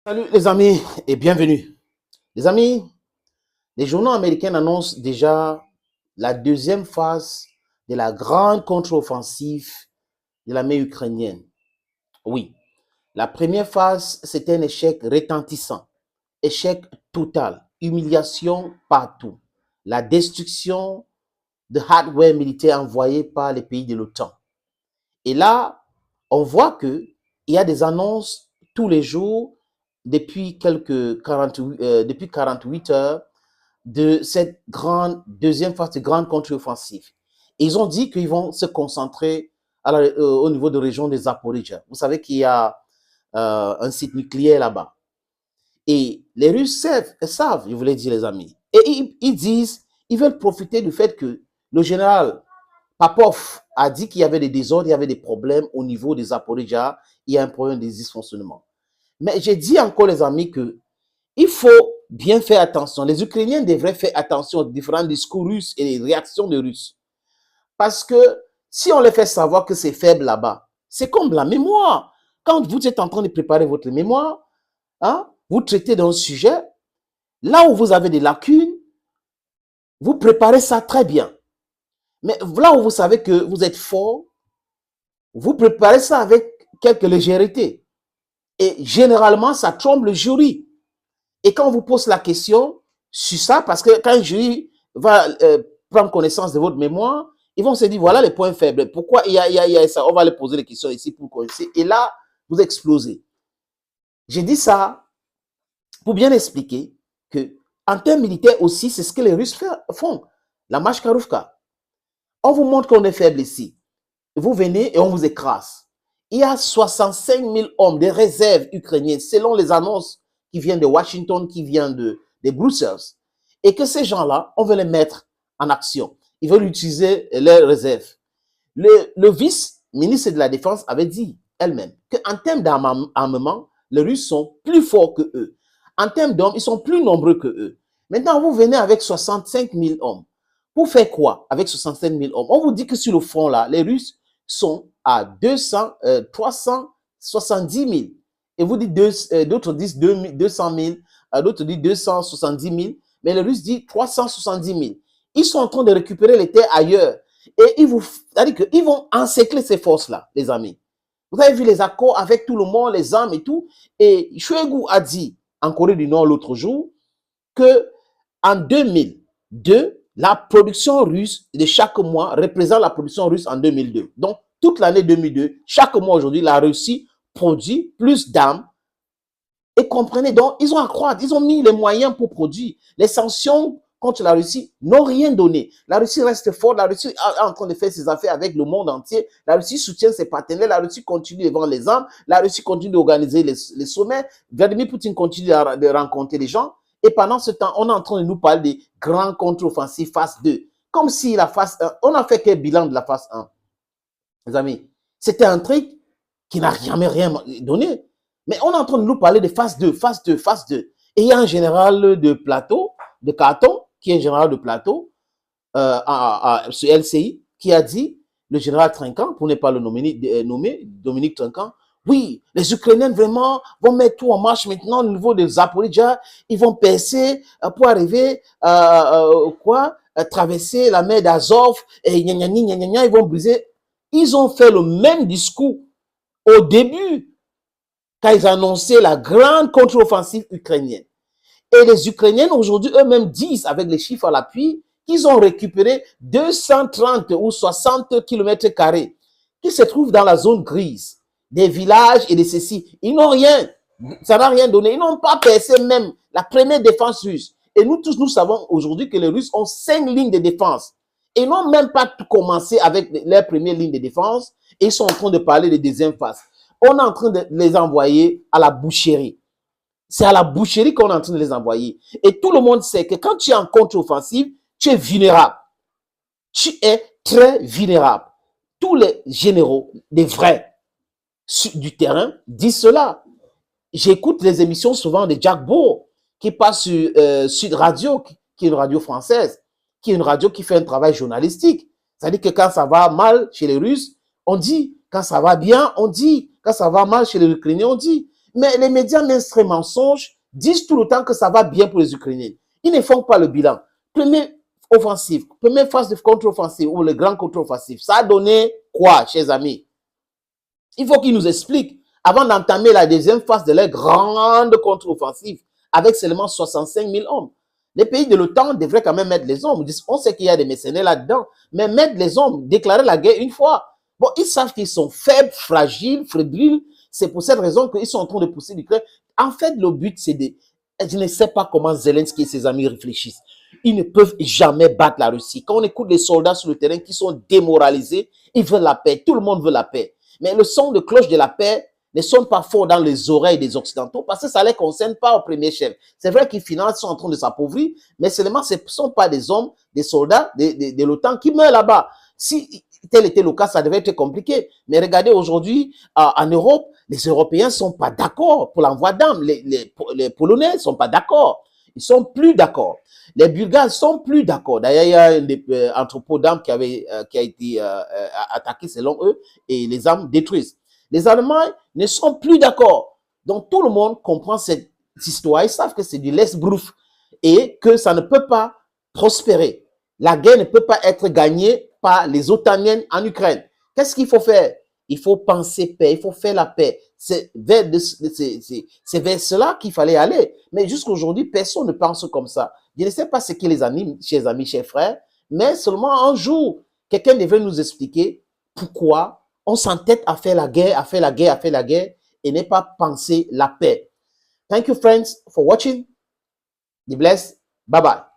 Salut les amis et bienvenue. Les amis, les journaux américains annoncent déjà la deuxième phase de la grande contre-offensive de l'armée ukrainienne. Oui, la première phase, c'était un échec retentissant, échec total, humiliation partout, la destruction de hardware militaire envoyé par les pays de l'OTAN. Et là, on voit qu'il y a des annonces tous les jours depuis 48 heures de cette deuxième phase de grande contre-offensive. Ils ont dit qu'ils vont se concentrer au niveau de la région des Zaporizhzhia. Vous savez qu'il y a un site nucléaire là-bas. Et les Russes savent, je voulais dire les amis. Et ils disent, ils veulent profiter du fait que le général Popov a dit qu'il y avait des désordres, il y avait des problèmes au niveau des Zaporizhzhia, il y a un problème de dysfonctionnement. Mais j'ai dit encore les amis que il faut bien faire attention. Les Ukrainiens devraient faire attention aux différents discours russes et les réactions des Russes. Parce que si on les fait savoir que c'est faible là-bas, c'est comme la mémoire. Quand vous êtes en train de préparer votre mémoire, hein, vous traitez d'un sujet, là où vous avez des lacunes, vous préparez ça très bien. Mais là où vous savez que vous êtes fort, vous préparez ça avec quelque légèreté. Et généralement, ça trompe le jury. Et quand on vous pose la question sur ça, parce que quand le jury va prendre connaissance de votre mémoire, ils vont se dire, voilà les points faibles. Pourquoi il y a ça? On va les poser les questions ici pour connaître. Et là, vous explosez. J'ai dit ça pour bien expliquer que en termes militaires aussi, c'est ce que les Russes font. La Mashkarovka. On vous montre qu'on est faible ici. Vous venez et on vous écrase. Il y a 65 000 hommes de réserve ukrainiennes, selon les annonces qui viennent de Washington, qui viennent de Bruxelles. Et que ces gens-là, on veut les mettre en action. Ils veulent utiliser leurs réserves. Le vice-ministre de la Défense avait dit elle-même qu'en termes d'armement, les Russes sont plus forts que eux. En termes d'hommes, ils sont plus nombreux que eux. Maintenant, vous venez avec 65 000 hommes. Pour faire quoi avec 65 000 hommes? On vous dit que sur le front, là, les Russes sont à 370 000. Et vous dites, d'autres disent 200 000, d'autres disent 270 000, mais les Russes disent 370 000. Ils sont en train de récupérer les terres ailleurs. Et c'est-à-dire qu'ils vont encercler ces forces-là, les amis. Vous avez vu les accords avec tout le monde, les armes et tout. Et Shoigu a dit en Corée du Nord l'autre jour que en 2002, la production russe de chaque mois représente la production russe en 2002. Donc, toute l'année 2002, chaque mois aujourd'hui, la Russie produit plus d'armes. Et comprenez, donc, ils ont accroître, ils ont mis les moyens pour produire. Les sanctions contre la Russie n'ont rien donné. La Russie reste forte, la Russie est en train de faire ses affaires avec le monde entier. La Russie soutient ses partenaires, la Russie continue de vendre les armes, la Russie continue d'organiser les sommets. Vladimir Poutine continue de rencontrer les gens. Et pendant ce temps, on est en train de nous parler des grands contre-offensives phase 2. Comme si la phase 1, on n'a fait qu'un bilan de la phase 1. Les amis, c'était un truc qui n'a jamais rien donné. Mais on est en train de nous parler de phase 2, phase 2, phase 2. Et il y a un général de plateau, de Carton, qui est un général de plateau, sur LCI, qui a dit, le général Trinquant, pour ne pas le nommer, Dominique Trinquant, oui, les Ukrainiens vraiment vont mettre tout en marche maintenant au niveau des Zaporizhzhia, ils vont percer pour arriver traverser la mer d'Azov, et ils vont briser. Ils ont fait le même discours au début, quand ils annonçaient la grande contre-offensive ukrainienne. Et les Ukrainiens aujourd'hui eux-mêmes disent, avec les chiffres à l'appui, qu'ils ont récupéré 230 ou 60 km² qui se trouvent dans la zone grise, des villages et de ceci. Ils n'ont rien, ça n'a rien donné. Ils n'ont pas percé même la première défense russe. Et nous tous, nous savons aujourd'hui que les Russes ont 5 lignes de défense. Et ils n'ont même pas commencé avec leur première ligne de défense. Et ils sont en train de parler de deuxième phase. On est en train de les envoyer à la boucherie. C'est à la boucherie qu'on est en train de les envoyer. Et tout le monde sait que quand tu es en contre-offensive, tu es vulnérable. Tu es très vulnérable. Tous les généraux, les vrais, du terrain, disent cela. J'écoute les émissions souvent de Jack Bourg, qui passe sur Sud Radio, qui est une radio française, qui est une radio qui fait un travail journalistique. C'est-à-dire que quand ça va mal chez les Russes, on dit. Quand ça va bien, on dit. Quand ça va mal chez les Ukrainiens, on dit. Mais les médias mainstream mensonges disent tout le temps que ça va bien pour les Ukrainiens. Ils ne font pas le bilan. Première offensive, première phase de contre-offensive ou le grand contre-offensive, ça a donné quoi, chers amis? Il faut qu'ils nous expliquent avant d'entamer la deuxième phase de leur grande contre-offensive avec seulement 65 000 hommes. Les pays de l'OTAN devraient quand même mettre les hommes. On sait qu'il y a des mercenaires là-dedans, mais mettre les hommes, déclarer la guerre une fois. Bon, ils savent qu'ils sont faibles, fragiles, fébriles. C'est pour cette raison qu'ils sont en train de pousser l'Ukraine. En fait, le but, c'est de... Je ne sais pas comment Zelensky et ses amis réfléchissent. Ils ne peuvent jamais battre la Russie. Quand on écoute les soldats sur le terrain qui sont démoralisés, ils veulent la paix. Tout le monde veut la paix. Mais le son de cloche de la paix ne sonne pas fort dans les oreilles des Occidentaux parce que ça ne les concerne pas au premier chef. C'est vrai qu'ils finalement sont en train de s'appauvrir, mais seulement ce ne sont pas des hommes, des soldats de l'OTAN qui meurent là-bas. Si tel était le cas, ça devait être compliqué. Mais regardez aujourd'hui, en Europe, les Européens ne sont pas d'accord pour l'envoi d'armes. Les Polonais ne sont pas d'accord. Ils ne sont plus d'accord. Les Bulgares ne sont plus d'accord. D'ailleurs, il y a un entrepôt d'armes qui a été attaqué selon eux et les armes détruites. Les Allemands ne sont plus d'accord. Donc, tout le monde comprend cette histoire. Ils savent que c'est du laisse-brouf et que ça ne peut pas prospérer. La guerre ne peut pas être gagnée par les Otaniens en Ukraine. Qu'est-ce qu'il faut faire? Il faut penser paix, il faut faire la paix. C'est vers cela qu'il fallait aller. Mais jusqu'à aujourd'hui, personne ne pense comme ça. Je ne sais pas ce qui les anime, chers amis, chers frères, mais seulement un jour, quelqu'un devrait nous expliquer pourquoi on s'entête à faire la guerre, à faire la guerre, à faire la guerre, et ne pas penser la paix. Thank you, friends, for watching. Be blessed. Bye-bye.